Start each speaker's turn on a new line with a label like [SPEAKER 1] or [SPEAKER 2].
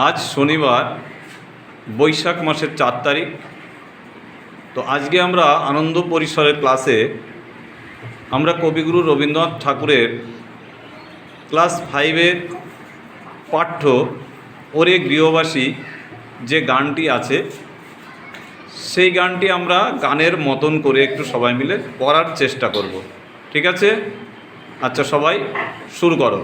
[SPEAKER 1] আজ শনিবার বৈশাখ মাসের 4 তারিখ। তো আজকে আমরা আনন্দ পরিসরের ক্লাসে আমরা কবিগুরু রবীন্দ্রনাথ ঠাকুরের ক্লাস 5-এর পাঠ্য ওরে গৃহবাসী যে গানটি আছে সেই গানটি আমরা গানের মতন করে একটু সবাই মিলে পড়ার চেষ্টা করব। ঠিক আছে? আচ্ছা, সবাই শুরু করো।